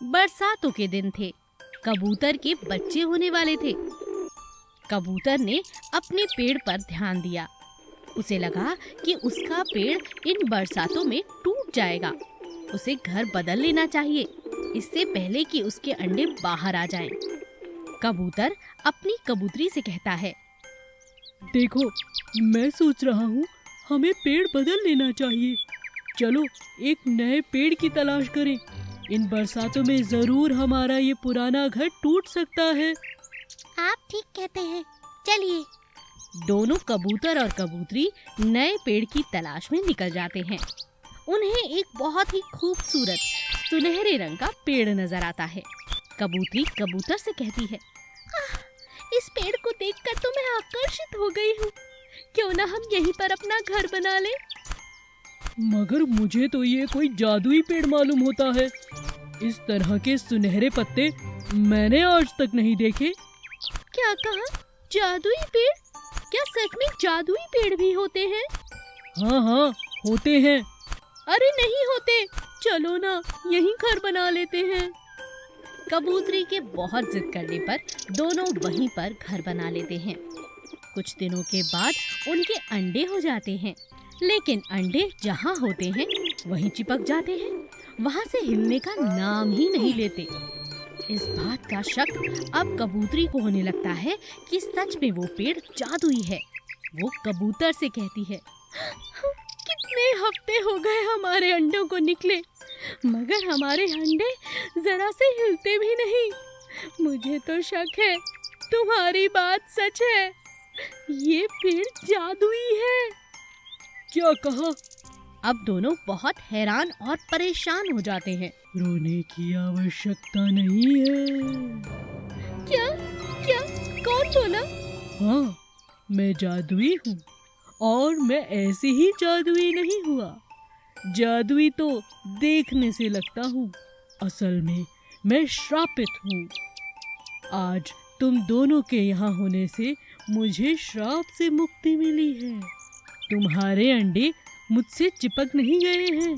बरसातों के दिन थे। कबूतर के बच्चे होने वाले थे। कबूतर ने अपने पेड़ पर ध्यान दिया। उसे लगा कि उसका पेड़ इन बरसातों में टूट जाएगा। उसे घर बदल लेना चाहिए, इससे पहले कि उसके अंडे बाहर आ जाएं। कबूतर अपनी कबूतरी से कहता है, देखो, मैं सोच रहा हूँ हमें पेड़ बदल लेना चाहिए। चलो एक नए पेड़ की तलाश करें। इन बरसातों में जरूर हमारा ये पुराना घर टूट सकता है। आप ठीक कहते हैं, चलिए। दोनों कबूतर और कबूतरी नए पेड़ की तलाश में निकल जाते हैं। उन्हें एक बहुत ही खूबसूरत सुनहरे रंग का पेड़ नजर आता है। कबूतरी कबूतर से कहती है, इस पेड़ को देखकर तो मैं आकर्षित हो गई हूँ। क्यों ना हम यहीं पर अपना घर बना लें? मगर मुझे तो ये कोई जादुई पेड़ मालूम होता है। इस तरह के सुनहरे पत्ते मैंने आज तक नहीं देखे। क्या कहा? जादुई पेड़? क्या सच में जादुई पेड़ भी होते हैं? हाँ, होते हैं। अरे नहीं होते, चलो ना यहीं घर बना लेते हैं। कबूतरी के बहुत जिद करने पर दोनों वहीं पर घर बना लेते हैं। कुछ दिनों के बाद उनके अंडे हो जाते हैं, लेकिन अंडे जहाँ होते हैं वहीं चिपक जाते हैं, वहाँ से हिलने का नाम ही नहीं लेते। इस बात का शक अब कबूतरी को होने लगता है कि सच में वो पेड़ जादुई है। वो कबूतर से कहती है, कितने हफ्ते हो गए हमारे अंडों को निकले, मगर हमारे अंडे जरा से हिलते भी नहीं। मुझे तो शक है तुम्हारी बात सच है, ये पेड़ जादुई है। क्या कहा? अब दोनों बहुत हैरान और परेशान हो जाते हैं। रोने की आवश्यकता नहीं है। क्या? कौन बोला? हाँ, मैं जादुई हूँ और मैं ऐसे ही जादुई नहीं हुआ। जादुई तो देखने से लगता हूँ, असल में मैं श्रापित हूँ। आज तुम दोनों के यहाँ होने से मुझे श्राप से मुक्ति मिली है। तुम्हारे अंडे मुझसे चिपक नहीं गए हैं।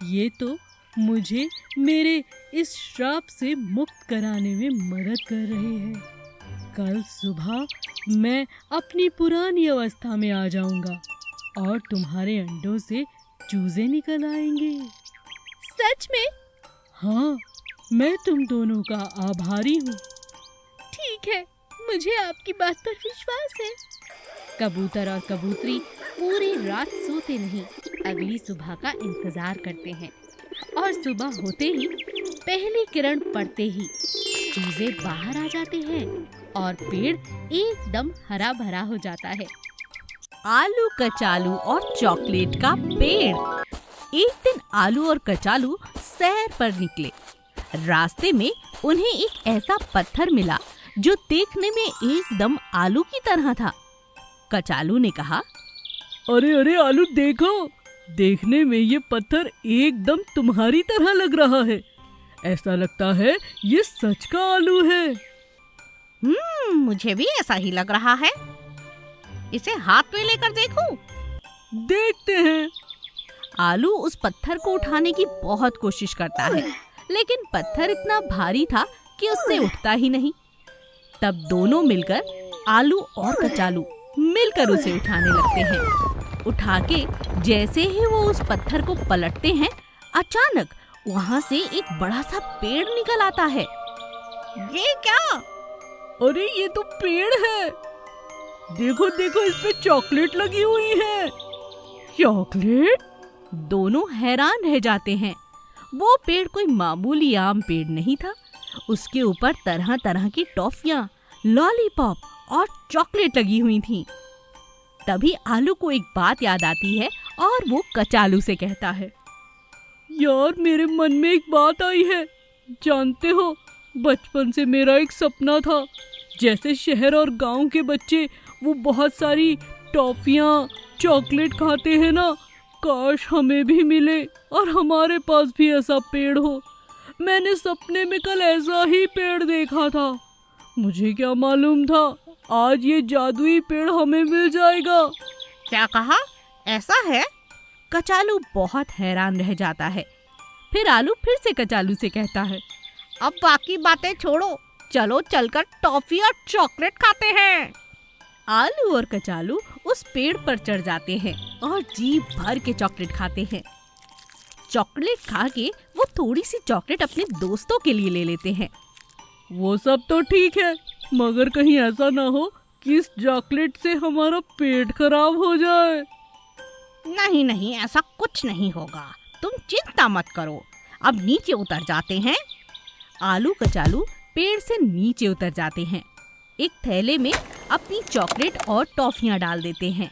ये तो मुझे मेरे इस श्राप से मुक्त कराने में मदद कर रहे हैं। कल सुबह मैं अपनी पुरानी अवस्था में आ जाऊंगा और तुम्हारे अंडों से चूजे निकल आएंगे। सच में? हाँ, मैं तुम दोनों का आभारी हूँ। ठीक है, मुझे आपकी बात पर विश्वास है। कबूतर और कबूतरी पूरी रात सोते नहीं, अगली सुबह का इंतजार करते हैं। और सुबह होते ही, पहली किरण पड़ते ही चूजे बाहर आ जाते हैं और पेड़ एकदम हरा भरा हो जाता है। आलू, कचालू और चॉकलेट का पेड़। एक दिन आलू और कचालू सैर पर निकले। रास्ते में उन्हें एक ऐसा पत्थर मिला जो देखने में एकदम आलू की तरह था। कचालू ने कहा, अरे आलू, देखो, देखने में ये पत्थर एकदम तुम्हारी तरह लग रहा है। ऐसा लगता है ये सच का आलू है। मुझे भी ऐसा ही लग रहा है। इसे हाथ में लेकर देखूं? देखते हैं। आलू उस पत्थर को उठाने की बहुत कोशिश करता है, लेकिन पत्थर इतना भारी था कि उससे उठता ही नहीं। तब दोनों मिलकर, आलू और कचालू मिलकर उसे उठाने लगते हैं। उठा के जैसे ही वो उस पत्थर को पलटते हैं, अचानक वहाँ से एक बड़ा सा पेड़ निकल आता है। ये क्या? अरे ये तो पेड़ है। देखो, इस पे चॉकलेट लगी हुई है। चॉकलेट? दोनों हैरान रह जाते हैं। वो पेड़ कोई मामूली आम पेड़ नहीं था। उसके ऊपर तरह तरह की टॉफियां, लॉलीपॉप और चॉकलेट लगी हुई थीं। तभी आलू को एक बात याद आती है और वो कचालू से कहता है, यार, मेरे मन में एक बात आई है। जानते हो, बचपन से मेरा एक सपना था, जैसे शहर और गांव के बच्चे वो बहुत सारी टॉफियां, चॉकलेट खाते हैं ना, काश हमें भी मिले और हमारे पास भी ऐसा पेड़ हो। मैंने सपने में कल ऐसा ही पेड़ देखा था। मुझे क्या मालूम था आज ये जादुई पेड़ हमें मिल जाएगा। क्या कहा? ऐसा है? कचालू बहुत हैरान रह जाता है। फिर आलू फिर से कचालू से कहता है, अब बाकी बातें छोड़ो, चलो चलकर टॉफी और चॉकलेट खाते हैं। आलू और कचालू उस पेड़ पर चढ़ जाते हैं और जी भर के चॉकलेट खाते हैं। चॉकलेट खा के वो थोड़ी सी चॉकलेट अपने दोस्तों के लिए ले लेते हैं। वो सब तो ठीक है, मगर कहीं ऐसा ना हो कि इस चॉकलेट से हमारा पेट खराब हो जाए। नहीं नहीं, ऐसा कुछ नहीं होगा, तुम चिंता मत करो। अब नीचे उतर जाते हैं। आलू कचालू पेड़ से नीचे उतर जाते हैं। एक थैले में अपनी चॉकलेट और टॉफियां डाल देते हैं।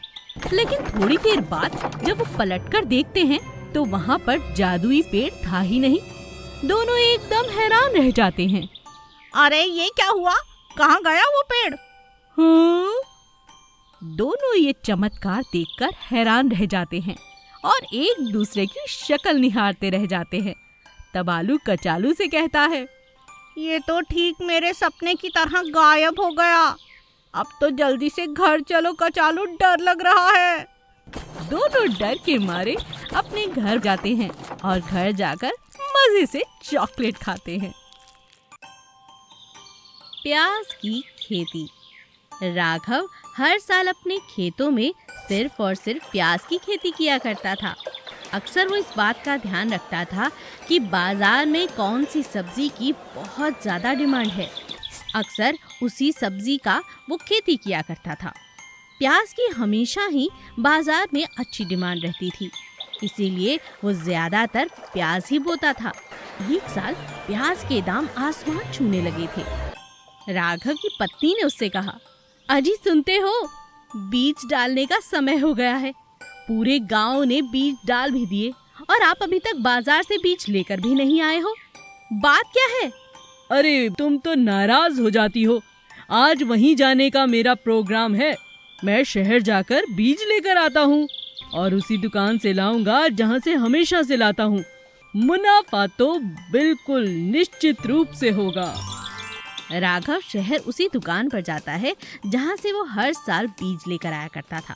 लेकिन थोड़ी देर बाद जब वो पलटकर देखते हैं तो वहाँ पर जादुई पेड़ था ही नहीं। दोनों एकदम हैरान रह जाते हैं। अरे ये क्या हुआ, कहाँ गया वो पेड़? हाँ? दोनों ये चमत्कार देखकर हैरान रह जाते हैं और एक दूसरे की शक्ल निहारते रह जाते हैं। तब आलू कचालू से कहता है, ये तो ठीक मेरे सपने की तरह गायब हो गया। अब तो जल्दी से घर चलो कचालू, डर लग रहा है। दोनों डर के मारे अपने घर जाते हैं और घर जाकर मजे से चॉकलेट खाते हैं। प्याज की खेती। राघव हर साल अपने खेतों में सिर्फ और सिर्फ प्याज की खेती किया करता था। अक्सर वो इस बात का ध्यान रखता था कि बाजार में कौन सी सब्जी की बहुत ज़्यादा डिमांड है। अक्सर उसी सब्जी का वो खेती किया करता था। प्याज की हमेशा ही बाजार में अच्छी डिमांड रहती थी, इसीलिए वो ज़्यादातर प्याज ही बोता था। एक साल प्याज के दाम आसमान छूने लगे थे। राघव की पत्नी ने उससे कहा, अजी सुनते हो, बीज डालने का समय हो गया है। पूरे गांव ने बीज डाल भी दिए और आप अभी तक बाजार से बीज लेकर भी नहीं आए हो। बात क्या है? अरे तुम तो नाराज हो जाती हो। आज वहीं जाने का मेरा प्रोग्राम है। मैं शहर जाकर बीज लेकर आता हूँ और उसी दुकान से लाऊंगा जहाँ से हमेशा से लाता हूँ। मुनाफा तो बिल्कुल निश्चित रूप से होगा। राघव शहर उसी दुकान पर जाता है जहाँ से वो हर साल बीज लेकर आया करता था।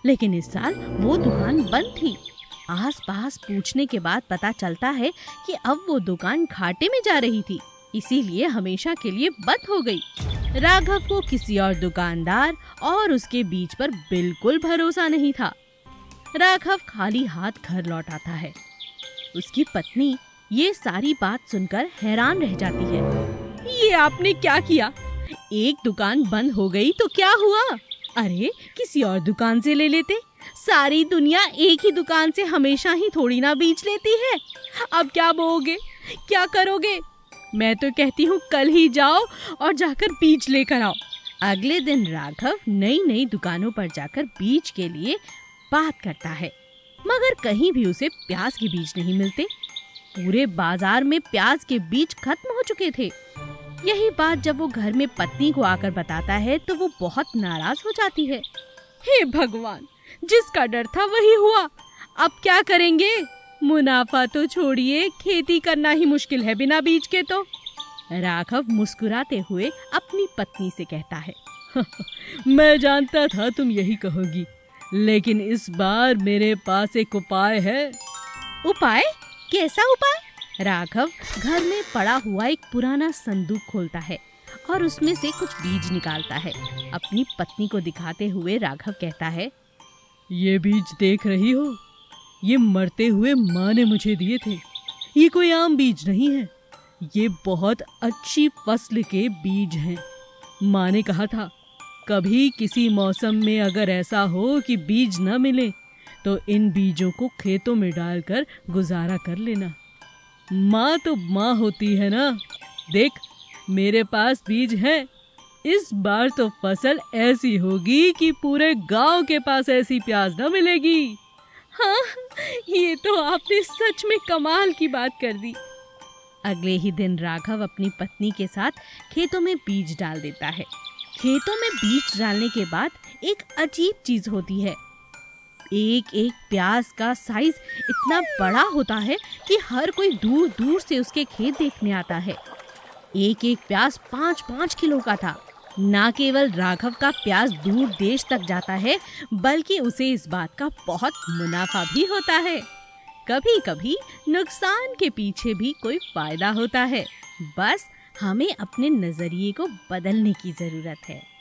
लेकिन इस साल वो दुकान बंद थी। आसपास पूछने के बाद पता चलता है कि अब वो दुकान घाटे में जा रही थी, इसीलिए हमेशा के लिए बंद हो गई। राघव को किसी और दुकानदार और उसके बीज पर बिल्कुल भरोसा नहीं था। राघव खाली हाथ घर लौट आता है। उसकी पत्नी ये सारी बात सुनकर हैरान रह जाती है। ये आपने क्या किया? एक दुकान बंद हो गई तो क्या हुआ? अरे किसी और दुकान से ले लेते। सारी दुनिया एक ही दुकान से हमेशा ही थोड़ी ना बीज लेती है। अब क्या बोओगे, क्या करोगे? मैं तो कहती हूँ कल ही जाओ और जाकर बीज लेकर आओ। अगले दिन राघव नई नई दुकानों पर जाकर बीज के लिए बात करता है, मगर कहीं भी उसे प्याज के बीज नहीं मिलते। पूरे बाजार में प्याज के बीज खत्म हो चुके थे। यही बात जब वो घर में पत्नी को आकर बताता है तो वो बहुत नाराज हो जाती है। हे भगवान, जिसका डर था वही हुआ। अब क्या करेंगे? मुनाफा तो छोड़िए, खेती करना ही मुश्किल है बिना बीज के तो। राघव मुस्कुराते हुए अपनी पत्नी से कहता है, मैं जानता था तुम यही कहोगी, लेकिन इस बार मेरे पास एक उपाय है। उपाय? कैसा उपाय? राघव घर में पड़ा हुआ एक पुराना संदूक खोलता है और उसमें से कुछ बीज निकालता है। अपनी पत्नी को दिखाते हुए राघव कहता है, ये बीज देख रही हो? ये मरते हुए माँ ने मुझे दिए थे। ये कोई आम बीज नहीं है, ये बहुत अच्छी फसल के बीज हैं। माँ ने कहा था, कभी किसी मौसम में अगर ऐसा हो कि बीज न मिले तो इन बीजों को खेतों में डालकर गुजारा कर लेना। माँ तो माँ होती है ना। देख, मेरे पास बीज है। इस बार तो फसल ऐसी होगी कि पूरे गांव के पास ऐसी प्याज न मिलेगी। हाँ, ये तो आपने सच में कमाल की बात कर दी। अगले ही दिन राघव अपनी पत्नी के साथ खेतों में बीज डाल देता है। खेतों में बीज डालने के बाद एक अजीब चीज होती है। एक एक प्याज का साइज इतना बड़ा होता है कि हर कोई दूर दूर से उसके खेत देखने आता है। एक एक प्याज 5-5 किलो का था। ना केवल राघव का प्याज दूर देश तक जाता है, बल्कि उसे इस बात का बहुत मुनाफा भी होता है। कभी कभी नुकसान के पीछे भी कोई फायदा होता है। बस हमें अपने नजरिए को बदलने की जरूरत है।